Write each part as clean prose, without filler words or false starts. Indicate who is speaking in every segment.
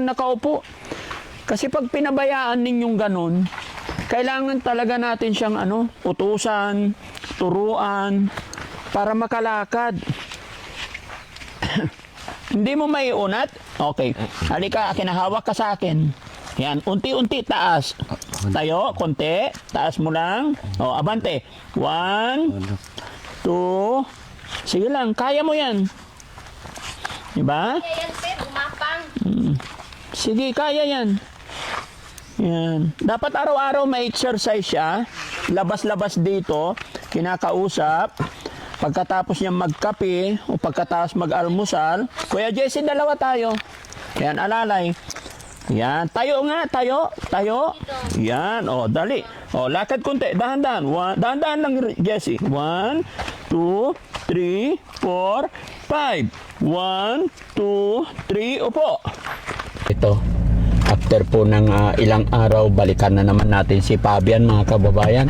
Speaker 1: nakaupo. Kasi pag pinabayaan ninyong ganun, kailangan talaga natin siyang utusan, turuan, para makalakad. Hindi mo maiunat? Okay. Halika, kinahawak ka sa akin. Yan, unti-unti taas. Tayo, konti. Taas mo lang. O, abante. 1, 2. Sige lang, kaya mo yan. Diba?
Speaker 2: Kaya yan, sir, umapang.
Speaker 1: Sige, kaya yan. Yan. Dapat araw-araw may exercise siya. Labas-labas dito. Kinakausap. Pagkatapos niya magkape o pagkatapos mag-almusal. Kuya Jesse, dalawa tayo. Yan, alalay. Yan. Tayo nga, tayo. Tayo. Yan. O, dali. O, lakad kunti. Dahan-dahan. Dahan-dahan lang, Jesse. 1, 2, 3, 4, 5. 1, 2, 3. Upo. Ito. After po ng ilang araw, balikan na naman natin si Fabian, mga kababayan.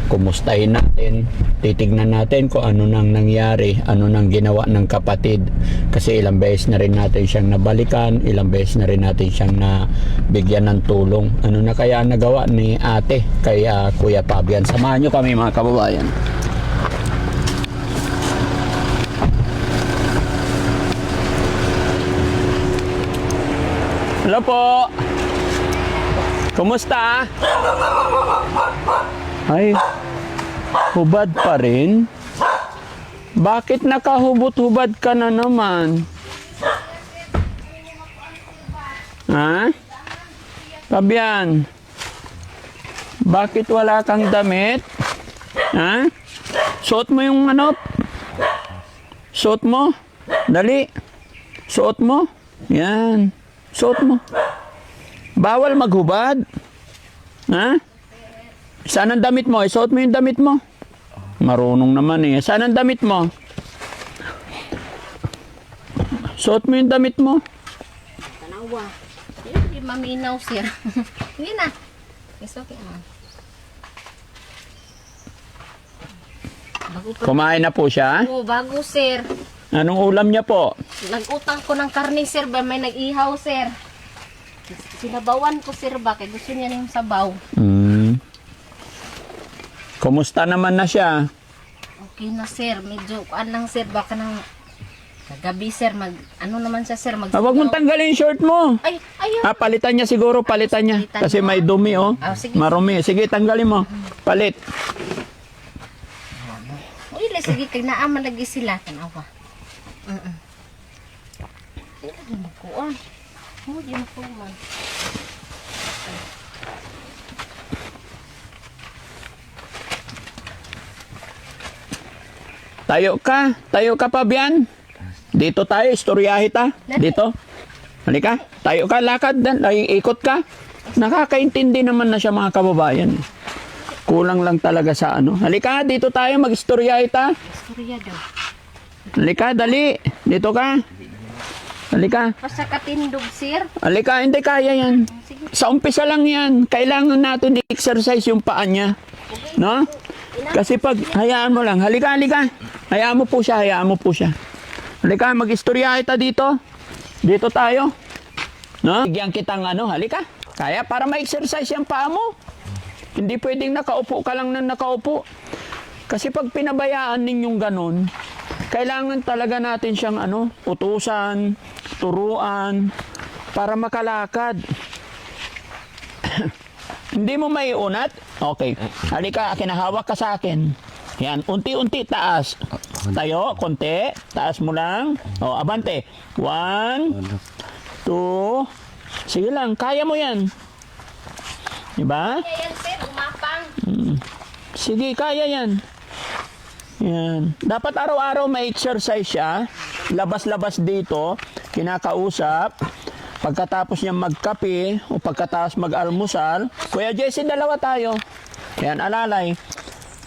Speaker 1: Kumustahin natin, titignan natin kung ano nang nangyari, ano nang ginawa ng kapatid. Kasi ilang beses na rin natin siyang nabalikan, ilang beses na rin natin siyang nabigyan ng tulong. Ano na kaya nagawa ni ate kay Kuya Fabian? Samahan nyo kami, mga kababayan. Hello po. Kumusta? Ay, hubad pa rin? Bakit nakahubot-hubad ka na naman? Ha? Fabian, bakit wala kang damit? Ha? Suot mo yung Suot mo. Dali. Suot mo. Yan. Suot mo. Bawal maghubad. Ha? Saan ang damit mo? Isuot mo yung damit mo. Marunong naman eh. Saan ang damit mo? Suot mo yung damit mo.
Speaker 2: Tanawa. Hindi maminaw, sir. Hindi na. It's okay.
Speaker 1: Kumain na po siya.
Speaker 2: Oo, bago, sir.
Speaker 1: Anong ulam niya po?
Speaker 2: Nag-utang ko ng karne, sir. Ba may nag-ihaw, sir. Sinabawan ko, sir, ba? Kaya gusto niya ng sabaw.
Speaker 1: Kumusta naman na siya?
Speaker 2: Okay na, sir. Medyo, lang, sir. Baka ng gabi, sir. Naman siya, sir.
Speaker 1: Huwag mong tanggalin yung short mo.
Speaker 2: Ay, ayun.
Speaker 1: Palitan niya siguro. Palitan niya.
Speaker 2: Palitan
Speaker 1: Kasi
Speaker 2: mo?
Speaker 1: may dumi, oh.
Speaker 2: Sige.
Speaker 1: Marumi. Sige, tanggalin mo. Palit.
Speaker 2: Uy, sige. Kaya naaman lagi sila. Tanawa. Hindi mo kuhan. Hindi mo kuhan.
Speaker 1: Tayo ka, Fabian. Dito tayo, istoryahe ta. Dito. Halika, tayo ka, lakad. Ikot ka. Nakakaintindi naman na siya, mga kababayan. Kulang lang talaga sa Halika, dito tayo, mag-istoryahe ta.
Speaker 2: Istorya daw.
Speaker 1: Halika, dali. Dito ka. Halika.
Speaker 2: Basta katindog, sir.
Speaker 1: Halika, hindi kaya yan. Sa umpisa lang yan. Kailangan natin i-exercise yung paa niya. No? Kasi pag, hayaan mo lang. Halika. Hayaan mo po siya. Halika, mag-istorya kita dito. Dito tayo. No? Bigyan kitang halika. Kaya para ma-exercise yung paa mo. Hindi pwedeng nakaupo ka lang ng nakaupo. Kasi pag pinabayaan ninyong ganun, kailangan talaga natin siyang utusan, turuan, para makalakad. Hindi mo maiunat? Okay. Halika, kinahawak ka sa akin. Yan, unti-unti taas. Tayo, konti. Taas mo lang. O, abante. 1, 2. Sige lang, kaya mo yan. Diba?
Speaker 2: Kaya yan, sir. Umapang.
Speaker 1: Sige, kaya yan. Yan. Dapat araw-araw may exercise siya. Labas-labas dito. Kinakausap. Pagkatapos niya magkape o pagkatapos mag-almusal. Kuya Jesse, dalawa tayo. Yan, alalay.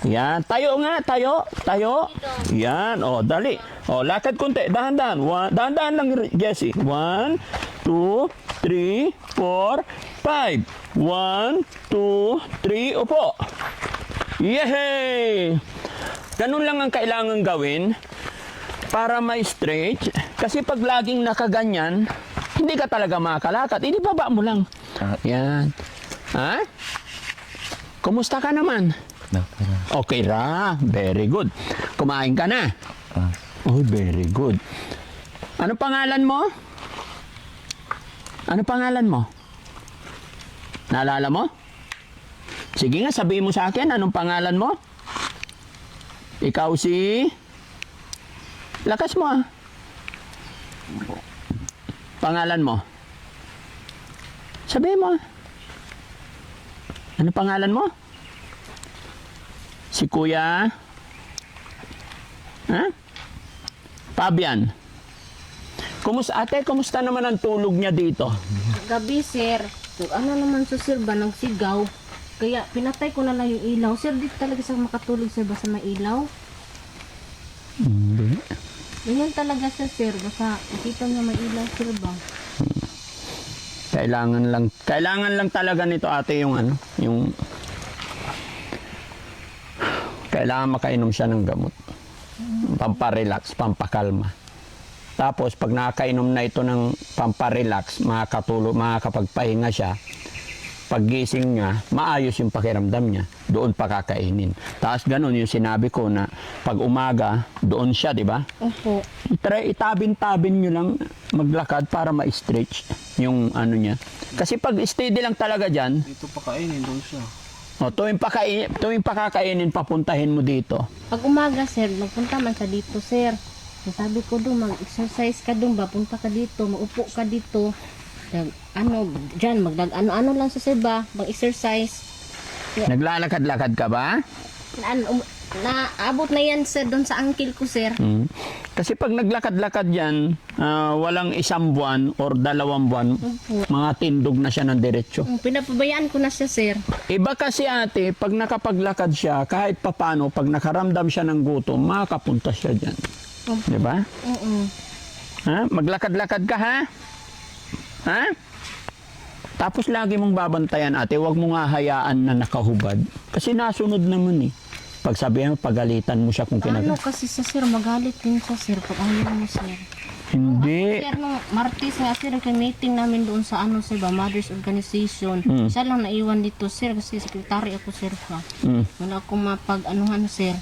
Speaker 1: Yan. Tayo nga, tayo. Tayo. Yan. O, dali. O, lakad kunti. Dahan-dahan. Dahan-dahan lang, Jesse. 1, 2, 3, 4, 5. 1, 2, 3. Upo. Yehey! Ganun lang ang kailangan gawin para ma-stretch. Kasi pag laging nakaganyan, Hindi ka talaga makakalakad. Hindi, baba mo lang. Yan. Ha? Kumusta ka naman? Okay ra. Very good. Kumain ka na? Oh, very good. Ano pangalan mo? Ano pangalan mo? Naalala mo? Sige nga, sabihin mo sa akin, anong pangalan mo? Ikaw si... Lakas mo ah. Pangalan mo? Sabihin mo ah. Ano pangalan mo? Si Kuya? Ha? Fabian. Ate, kumusta naman ang tulog niya dito?
Speaker 2: Gabi, sir. So, ano naman sa sir ba, nagsigaw. Kaya pinatay ko na lang yung ilaw. Sir, di talaga sa makatulog sir ba sa may ilaw?
Speaker 1: Hindi.
Speaker 2: Ganyan talaga sa sir. Basta nakita niya may ilaw sir ba?
Speaker 1: Kailangan lang talaga nito ate yung kailangan makainom siya ng gamot. Pamparelax, pampakalma. Tapos pag nakakainom na ito ng pamparelax, makakapagpahinga siya. Paggising niya, maayos yung pakiramdam niya. Doon pa kakainin. Tapos ganun yung sinabi ko na pag umaga, doon siya, di ba?
Speaker 2: Opo.
Speaker 1: Itabin-tabin nyo lang maglakad para ma-stretch yung ano niya. Kasi pag steady lang talaga dyan,
Speaker 3: Dito pa kainin, doon siya.
Speaker 1: tuwing pakakainin, papuntahin mo dito.
Speaker 2: Pag umaga sir, magpunta man sa dito sir. Sabi ko doon, mag-exercise ka doon ba? Punta ka dito, maupo ka dito. Ano lang sa sir ba? Mag-exercise.
Speaker 1: Naglalakad-lakad ka ba?
Speaker 2: Naabot na yan sir doon sa uncle ko sir.
Speaker 1: Kasi pag naglakad-lakad yan, walang 1 buwan or 2 buwan, mga tindog na siya ng diretsyo.
Speaker 2: Pinapabayaan ko na siya sir.
Speaker 1: Iba kasi ate, pag nakapaglakad siya, kahit papano, pag nakaramdam siya ng gutom, makakapunta siya dyan. Di ba? Ha? Maglakad-lakad ka ha? Ha? Tapos lagi mong babantayan ate, huwag mo nga hayaan na nakahubad. Kasi nasunod naman eh. Pag sabihin mo, pagalitan mo siya kung
Speaker 2: Ano kasi sa sir, magalit din siya sir pag ayaw mo sir.
Speaker 1: Hindi.
Speaker 2: Sir, nung Martes nga sir, meeting namin doon sa ano sir ba, Mothers Organization. Siya lang naiwan dito sir kasi sekretary ako sir pa. Wala akong mapag-anuhan sir.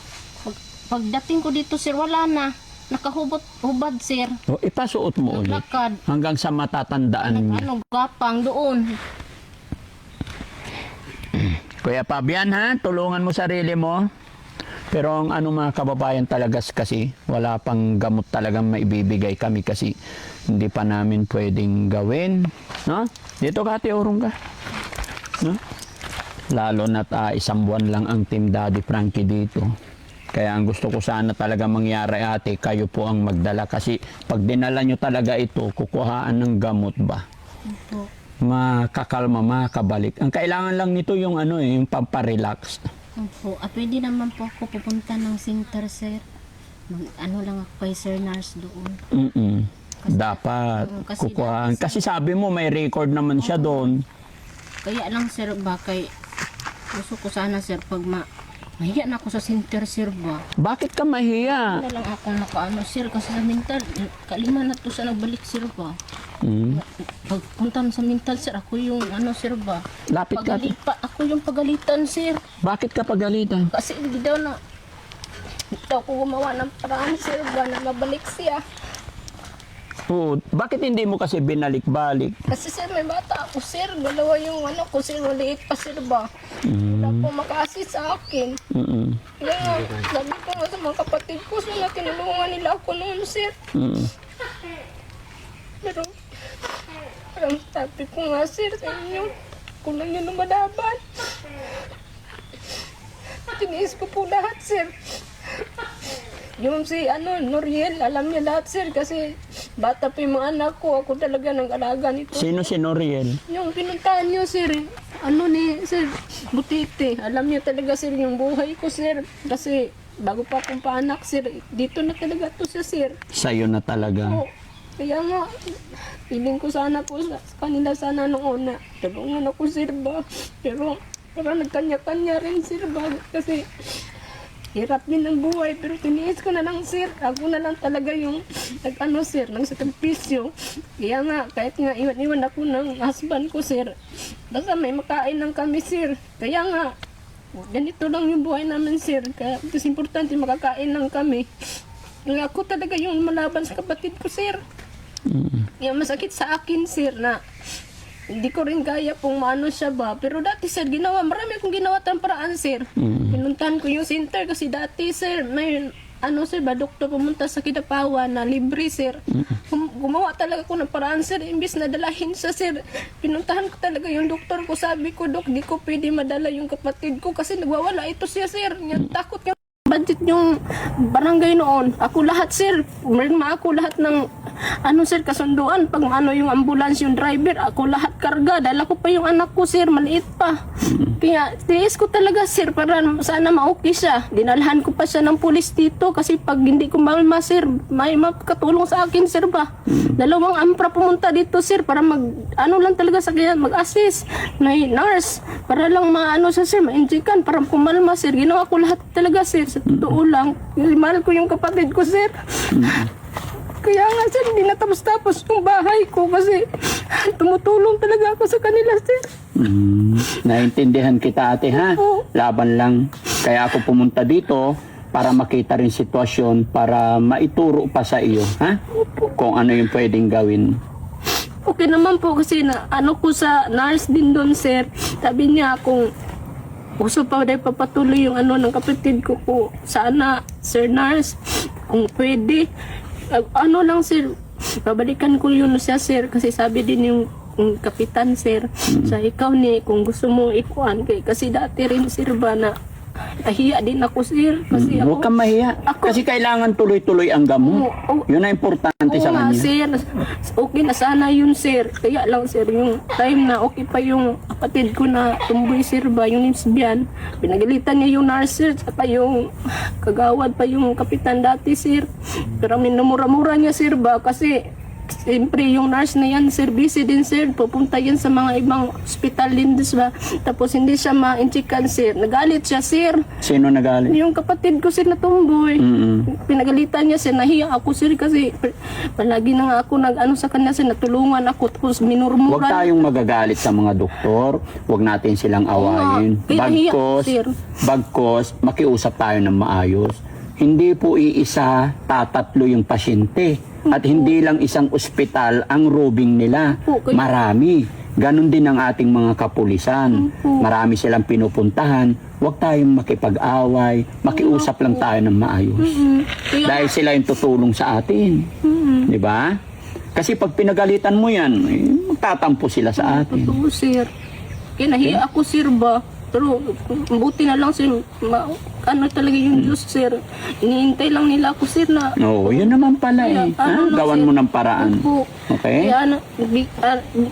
Speaker 2: Pagdating ko dito sir, wala na. Nakahubad sir.
Speaker 1: O, ipasuot mo ulit.
Speaker 2: Naglakad.
Speaker 1: Hanggang sa matatandaan niya.
Speaker 2: Gapang doon.
Speaker 1: Kuya Fabian ha, tulungan mo sarili mo. Pero ang mga kababayan talaga kasi, wala pang gamot talagang maibibigay kami kasi hindi pa namin pwedeng gawin. No? Dito ka, ate, urong ka. No? Lalo na't 1 buwan lang ang Team Daddy Frankie dito. Kaya ang gusto ko sana talaga mangyari ate, kayo po ang magdala. Kasi pag dinala nyo talaga ito, kukuhaan ng gamot ba? Makakalma, makabalik. Ang kailangan lang nito yung yung pamparelax.
Speaker 2: Opo. Pwede naman po ako pupunta ng center sir. Lang ako kay Sir Nars doon.
Speaker 1: Dapat kukuhaan. Kasi sabi mo may record naman siya doon.
Speaker 2: Kaya lang sir ba, gusto ko sana sir pag mahiya na ako sa center sir ba.
Speaker 1: Bakit ka mahiya?
Speaker 2: Wala lang ako nakaano sir kasi sa mental, kalima na to sa nagbalik sir ba. Pagpunta sa mental sir, ako yung sir ba.
Speaker 1: Lapit ka.
Speaker 2: Ako yung pagalitan sir.
Speaker 1: Bakit ka pagalitan?
Speaker 2: Kasi hindi daw ko gumawa ng paraan sir ba na mabalik siya.
Speaker 1: Oo. Bakit hindi mo kasi binalik-balik?
Speaker 2: Kasi sir, may bata ako sir. Dalawa yung ko sir, maliit pa sir ba. Wala po maka-assist sa akin. Kaya nga, sabi ko nga sa mga kapatid ko, sana tinulungan nila ako noon sir. Pero, parang sabi ko nga sir sa inyo, kulang nyo lumalaban. Tiniis ko po lahat sir. Yung si Noriel, alam niya lahat sir kasi bata pa yung mga anak ko, ako talaga nang alaga nito.
Speaker 1: Sino si Noriel?
Speaker 2: Yung pinuntahan niyo sir, ni sir Butite, alam niya talaga sir yung buhay ko sir. Kasi bago pa akong paanak sir, dito na talaga to siya sir.
Speaker 1: Sa'yo na talaga.
Speaker 2: Oo. Kaya nga, feeling ko sana po sa kanila sana noong una. Tulungan ako sir ba? Pero parang nagkanya-kanya rin sir ba? Kasi
Speaker 3: hirap din ang buhay, pero tiniis ko na lang, sir. Ako na lang talaga yung nag-ano, sir, ng sakripisyo. Kaya nga, kahit nga iwan-iwan ako ng husband ko, sir, basta may makain lang kami, sir. Kaya nga, ganito lang yung buhay namin, sir. Kaya ito importante, makakain lang kami. Kaya ako talaga yung malaban sa kapatid ko, sir. Kaya masakit sa akin, sir, na hindi ko rin kaya pong maano siya ba. Pero dati, sir, marami akong ginawa tayong paraan, sir. Pinuntahan ko yung center kasi dati, sir, may, ano, sir, ba, doktor pumunta sa Kidapawan na libre, sir. Gumawa talaga ko ng paraan, sir. Imbis na dalahin siya, sir. Pinuntahan ko talaga yung doktor ko. Sabi ko, Dok, di ko pwede madala yung kapatid ko kasi nagwawala ito siya, sir. Takot yung budget yung barangay noon. Ako lahat, sir. Mirma ako lahat ng ano, sir, kasunduan. Pag ano yung ambulance, yung driver, ako lahat karga. Dala ko pa yung anak ko, sir. Maliit pa. Kaya tiis ko talaga, sir, para sana ma-okay siya. Dinalhan ko pa siya ng pulis dito kasi pag hindi ko malma, sir, may makatulong sa akin, sir ba? Dalawang ampra pumunta dito, sir, para ano lang talaga sa kanya, mag-assist. May nurse, para lang maano siya, sir, ma-injikan, para kumalma, sir. Ginawa ko lahat talaga, sir. Sa totoo lang. Mahal ko yung kapatid ko, sir. Kaya nga, sir, hindi natapos-tapos yung bahay ko kasi tumutulong talaga ako sa kanila, sir.
Speaker 1: Naintindihan kita, ate, ha? Laban lang. Kaya ako pumunta dito para makita rin sitwasyon, para maituro pa sa iyo, ha? Kung ano yung pwedeng gawin.
Speaker 3: Okay naman po kasi na ano ko sa nurse din doon, sir. Sabi niya kung gusto pa dahil papatuloy yung ano ng kapatid ko po. Sana, sir nurse, kung pwede. Ano lang, sir, babalikan ko yun siya, sir. Kasi sabi din yung kapitan, sir, sa ikaw ni, kung gusto mo ikuan. Kasi dati rin, sir, ba na nahiya din ako, sir. Kasi
Speaker 1: Huwag kang mahiya. Kasi kailangan tuloy-tuloy ang gamot. Yun ang importante sa
Speaker 3: nga,
Speaker 1: kanya.
Speaker 3: sir. Okay na sana yun, sir. Kaya lang, sir, yung time na okay pa yung kapatid ko na tumboy, sir, ba, yung lesbian, pinagalitan niya yung nurse, sir, saka yung kagawad pa yung kapitan dati, sir. Pero minumura-mura niya, sir, ba, kasi siyempre yung nurse na yan, sir, busy din, sir. Pupunta yan sa mga ibang hospital din, ba? Tapos hindi siya ma-inchikan, sir. Nagalit siya, sir.
Speaker 1: Sino nagalit?
Speaker 3: Yung kapatid ko, sir, na tumboy. Pinagalitan niya, sir. Nahiya ako, sir, kasi palagi na nga ako nag-ano sa kanya, sir. Natulungan ako, tapos
Speaker 1: Huwag
Speaker 3: minurmuran.
Speaker 1: tayong magagalit sa mga doktor. Huwag natin silang awayin.
Speaker 3: Kaya nahiya ako, sir.
Speaker 1: Bagkos, makiusap tayo ng maayos. Hindi po iisa, tatatlo yung pasyente. At hindi lang isang ospital ang robing nila. Marami. Ganon din ang ating mga kapulisan. Marami silang pinupuntahan. Huwag tayong makipag-away. Makiusap lang tayo ng maayos. Dahil sila yung tutulong sa atin. Di ba? Kasi pag pinagalitan mo yan, magtatampo sila sa atin.
Speaker 3: Oo, sir. Kaya nahiya ako, sir, ba? Pero buti na lang, sir, ano talaga yung Diyos, sir. Iniintay lang nila ako, sir, na
Speaker 1: Oo, yun naman pala eh.
Speaker 3: Ano lang,
Speaker 1: Gawan
Speaker 3: sir.
Speaker 1: mo ng paraan.
Speaker 3: Opo.
Speaker 1: Okay?
Speaker 3: Kaya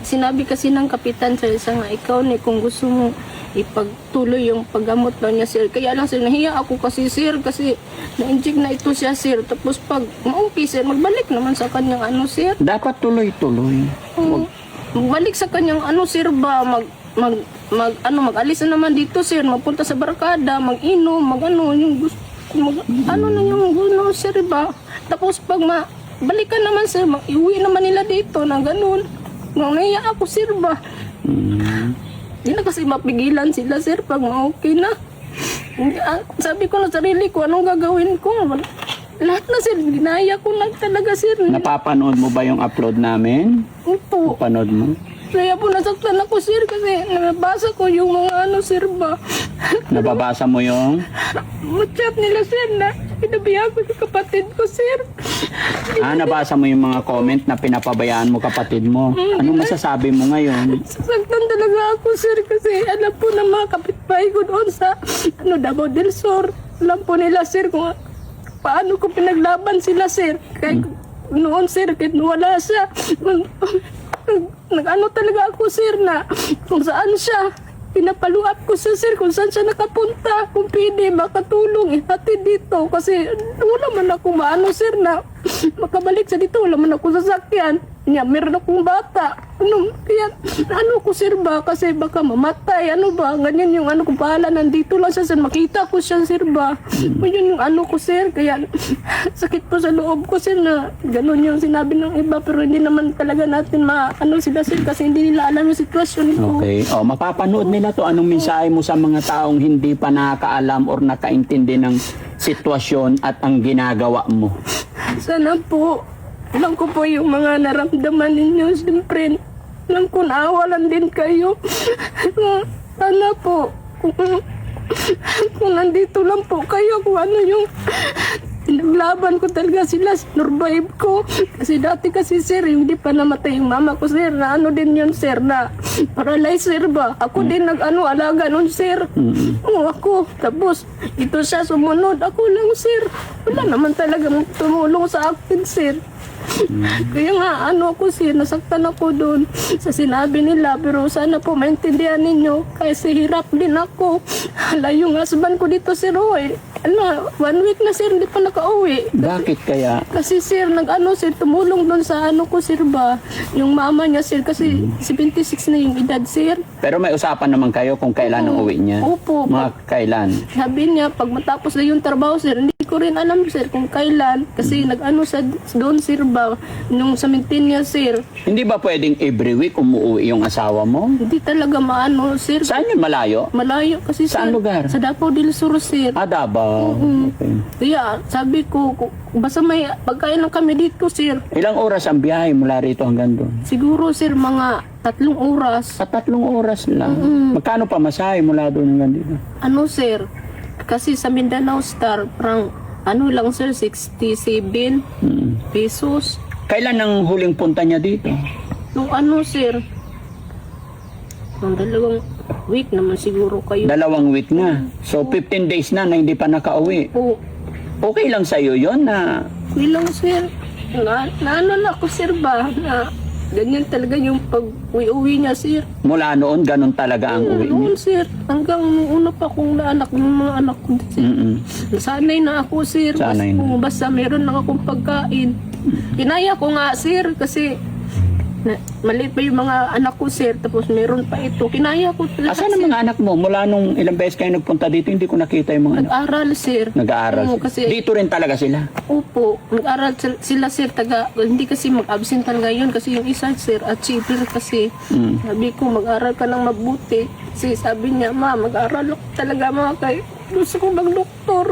Speaker 3: sinabi kasi ng kapitan sa isa nga, ikaw ni, kung gusto mo ipagtuloy yung paggamot daw niya, sir. Kaya lang, sir, nahiya ako kasi, sir, kasi na-inject na ito siya, sir. Tapos pag ma-okay, sir, magbalik naman sa kanyang ano, sir.
Speaker 1: Dapat tuloy-tuloy.
Speaker 3: Magbalik sa kanyang ano, sir, ba, mag-alis na naman dito, sir, magpunta sa barkada, mag-inom, yung gusto, ano na yung gusto, sir, ba? Tapos pag balikan naman, sir, iuwi naman nila dito na ganun. Nangaya ako, sir, ba? Hindi na kasi mapigilan sila, sir, pag okay na. Sabi ko na sarili ko, anong gagawin ko? Lahat na, sir, ginaya ko na talaga, sir.
Speaker 1: Napapanood mo ba yung upload namin?
Speaker 3: Opo.
Speaker 1: Napanood mo?
Speaker 3: Kaya po nasaktan ako, sir, kasi nabasa ko yung mga ano, sir, ba?
Speaker 1: Nababasa mo yung?
Speaker 3: Chat nila, sir, na pinabayaan ko sa kapatid ko, sir.
Speaker 1: Nabasa mo yung mga comment na pinapabayaan mo kapatid mo. Anong masasabi mo ngayon?
Speaker 3: Sasaktan talaga ako, sir, kasi alam po ng mga kapitbahay ko doon sa Davao del Sur. Alam po nila, sir, kung paano ko pinaglaban sila, sir. Kaya noon, sir, kahit wala siya, nag-ano talaga ako, sir, na kung saan siya, pinapaluap ko siya, sir, kung saan siya nakapunta, kung pwede makatulong, ihatid dito, kasi wala man ako maano, sir, na makabalik sa dito, wala man ako sasakyan. niya, meron akong bata. Kaya, ko sir ba? Kasi baka mamatay, ba? Ganyan yung ko, bahala, nandito lang siya, sir. Makita ko siya, sir ba? Yun yung ko, sir. Kaya, sakit po sa loob ko, sir, na ganun yung sinabi ng iba, pero hindi naman talaga natin sila, sir, kasi hindi nila alam yung sitwasyon ko.
Speaker 1: Okay. O, mapapanood nila to. Anong mensahe mo sa mga taong hindi pa nakakaalam or nakaintindi ng sitwasyon at ang ginagawa mo?
Speaker 3: Sana po, alam ko po yung mga naramdaman ninyo, siyempre. Alam ko, naawalan din kayo. Sana po, kung nandito lang po kayo, kung ano yung pinaglaban ko talaga sila, survive ko. Kasi dati kasi, sir, yung di pa namatay yung mama ko, sir, na din yun, sir, na paralyzed, sir ba? Ako din alaga nun, sir. Ako. Tapos, ito siya sumunod. Ako lang, sir. Wala naman talaga tumulong sa akin, sir. Kaya nga, ako, sir, nasaktan ako doon sa sinabi nila. Pero sana po maintindihan ninyo, kasi hirap din ako. Hala, yung husband ko dito, sir, 1 week na, sir, hindi pa nakauwi.
Speaker 1: Bakit kaya?
Speaker 3: Kasi, sir, sir, tumulong doon sa ko, sir ba? Yung mama niya, sir, kasi 76 na yung edad, sir.
Speaker 1: Pero may usapan naman kayo kung kailan ang uwi niya?
Speaker 3: Opo.
Speaker 1: Mga kailan?
Speaker 3: Sabi niya, pag matapos na yung trabaho, sir, hindi ko rin alam, sir, kung kailan. Kasi sa doon, sir, ba? Nung sa niya, sir.
Speaker 1: Hindi ba pwedeng every week umuwi yung asawa mo?
Speaker 3: Hindi talaga sir.
Speaker 1: Saan yun, malayo?
Speaker 3: Malayo kasi, sir.
Speaker 1: Saan lugar?
Speaker 3: Sa Davao del Sur, sir.
Speaker 1: Ah, Davao. Okay.
Speaker 3: Kaya, sabi ko, basta may pagkain lang kami dito, sir.
Speaker 1: Ilang oras ang biyahe mula rito hanggang doon?
Speaker 3: Siguro, sir, mga 3 oras.
Speaker 1: Sa 3 oras lang. Magkano pa masahe mula doon hanggang dito?
Speaker 3: Sir? Kasi sa Mindanao Star, parang, lang, sir, 67 pesos.
Speaker 1: Kailan ang huling punta niya dito?
Speaker 3: Nung sir? Nung 2 week naman siguro kayo.
Speaker 1: 2 week na. So, 15 days na hindi pa nakauwi.
Speaker 3: Po.
Speaker 1: Okay lang sa'yo yon na
Speaker 3: Bilang, sir, na ako, sir, ba? Na ganyan talaga yung pag-uwi niya, sir.
Speaker 1: mula noon, ganun talaga ang uwi niya?
Speaker 3: Noon, sir. Hanggang una pa kong naanak ng mga anak ko, sir. Sanay na ako, sir.
Speaker 1: Sanay na.
Speaker 3: Basta meron lang akong pagkain. Kinaya ko nga, sir, kasi maliit pa yung mga anak ko, sir. Tapos meron pa ito. Kinaya ko talaga,
Speaker 1: Asan ang mga anak mo? Mula nung ilang beses kayo nagpunta dito, hindi ko nakita yung mga anak.
Speaker 3: Nag-aral, sir.
Speaker 1: Nag-aaral
Speaker 3: Oo,
Speaker 1: sila.
Speaker 3: kasi,
Speaker 1: Dito rin talaga sila.
Speaker 3: Opo. Nag-aral sila, sir. Hindi kasi mag-absent talaga yun. Kasi yung isa, sir, achiever kasi. Sabi ko, mag-aral ka ng mabuti. Kasi sabi niya, mag-aral ako talaga, kay gusto ko mag-doktor.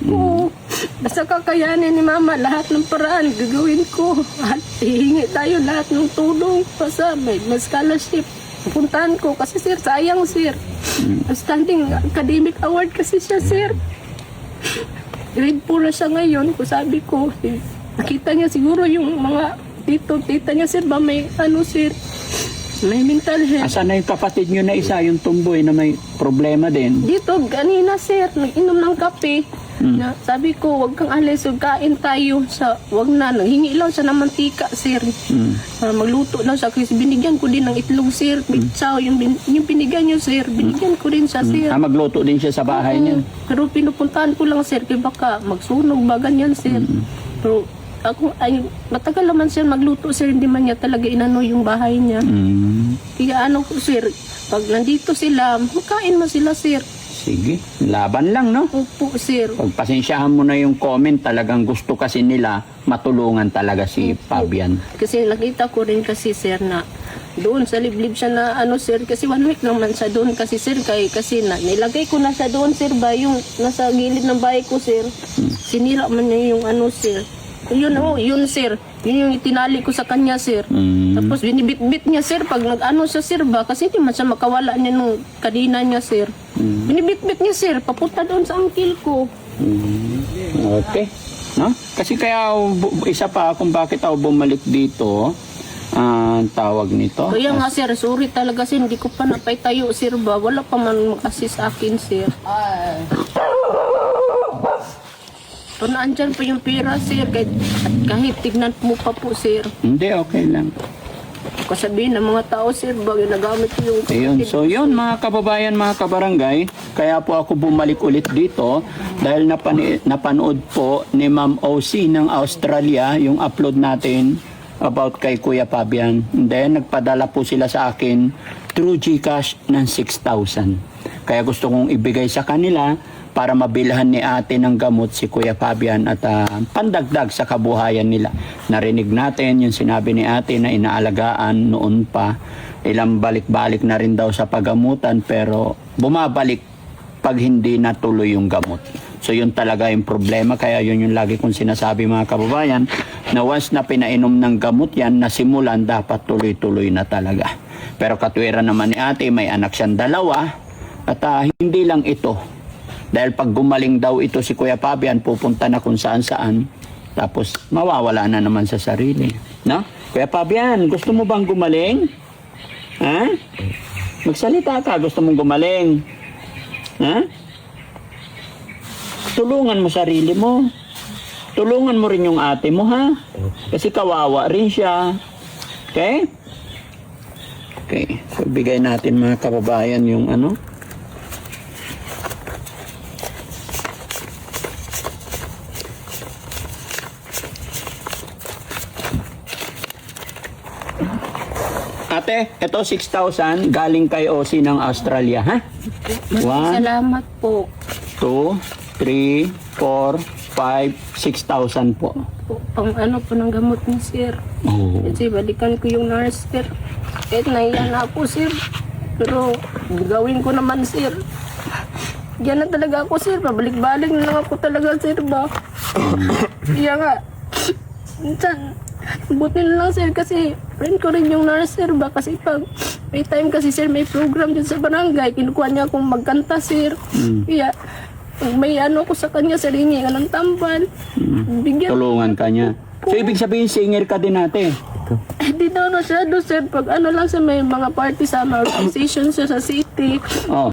Speaker 3: Oo. Basta kakayanin ni mama, lahat ng paraan gagawin ko. At hihingi tayo lahat ng tulong. Basta may scholarship. Pupuntahan ko kasi, sir, sayang, sir. Standing academic award kasi siya, sir. Grade 4 na siya ngayon. Kung sabi ko, nakita niya siguro yung mga tita niya, sir, ba may sir, may mental health.
Speaker 1: Asan na yung kapatid nyo na isa, yung tumboy na may problema din?
Speaker 3: Dito, kanina, sir, nag-inom ng kape. Na, sabi ko, wag kang alis, kain tayo. Wag na, nanghingi lang siya ng mantika, sir. Magluto lang siya, kasi binigyan ko din ng itlog, sir. Bitsaw, yung binigyan niyo, sir, binigyan ko rin siya, sir.
Speaker 1: Magluto din siya sa bahay niya?
Speaker 3: Pero pinupuntahan ko lang, sir, kaya baka magsunog ba, ganyan, sir. Pero matagal naman, sir, magluto, sir, hindi man niya talaga inano yung bahay niya. Kaya sir, pag nandito sila, makain mo sila, sir.
Speaker 1: Sige, laban lang, no?
Speaker 3: Opo, sir.
Speaker 1: Pagpasensyahan mo na yung comment, talagang gusto kasi nila matulungan talaga si Fabian.
Speaker 3: Kasi nakita ko rin kasi, sir, na doon sa liblib siya na sir, kasi 1 week naman siya doon kasi, sir, kasi nilagay ko na siya doon, sir, ba, yung nasa gilid ng bahay ko, sir. Sinira man niya yung sir. Yun, sir. Yun yung itinali ko sa kanya, sir. Tapos binibit-bit niya, sir, pag siya, sir, ba, kasi hindi man siya makawala niya nung kanina niya, sir. Binibit-bit niya, sir, papunta doon sa angkil ko.
Speaker 1: Okay. No? Kasi kaya isa pa kung bakit ako bumalik dito, tawag nito.
Speaker 3: Kaya nga, sir, sorry talaga, sir, hindi ko pa napaitayo, sir, ba. Wala pa man mag-assist sa akin, sir. Pero naandyan pa yung pera, sir, kahit tignan mo pa po, sir.
Speaker 1: Hindi, okay lang.
Speaker 3: Kasabihin ng mga tao, sir, bagay nagamit ko yung
Speaker 1: Ayun. So yun, mga kababayan, mga kabarangay, kaya po ako bumalik ulit dito dahil napanood po ni Ma'am OC ng Australia yung upload natin about kay Kuya Fabian. And then, nagpadala po sila sa akin through GCash ng 6,000. Kaya gusto kong ibigay sa kanila para mabilhan ni ate ng gamot si Kuya Fabian at pandagdag sa kabuhayan nila. Narinig natin yung sinabi ni ate na inaalagaan noon pa. Ilang balik-balik na rin daw sa pagamutan pero bumabalik pag hindi natuloy yung gamot. So yun talaga yung problema, kaya yun yung lagi kong sinasabi mga kababayan, na once na pinainom ng gamot yan, nasimulan, dapat tuloy-tuloy na talaga. Pero katwiran naman ni ate, may anak siyang 2, at hindi lang ito. Dahil pag gumaling daw ito si Kuya Fabian, pupunta na kung saan-saan, tapos mawawala na naman sa sarili. No? Kuya Fabian, gusto mo bang gumaling? Ha? Magsalita ka, gusto mong gumaling? Ha? Tulungan mo sarili mo. Tulungan mo rin yung ate mo, ha? Kasi kawawa rin siya. Okay? Okay. So, bigay natin mga kababayan yung ano. Ate, ito 6,000 galing kay Osi ng Australia, ha? 1,
Speaker 3: Salamat po.
Speaker 1: 2, 3, 4, 5, 6,000 po.
Speaker 3: Pang ano po ng gamot ni sir.
Speaker 1: Oh.
Speaker 3: Kasi balikan ko yung nurse sir. Kahit nahiya na ako sir. Pero gawin ko naman sir. Diyan na talaga ako sir. Pabalik-balik na lang ako talaga sir ba. Kaya nga. Minsan, buti na lang sir kasi friend ko rin yung nurse sir ba. Kasi pag may time kasi sir may program dyan sa barangay. Kinukuha niya akong magkanta sir. Kaya may ano ko sa kanya sir. Hingi nga ng tambal. Bigyan.
Speaker 1: Tulungan ka niya. So, ibig sabihin, singer ka din ate.
Speaker 3: Di daw na siya sir. Pag ano lang sa may mga party sa mga organization siya sa city.
Speaker 1: Oh.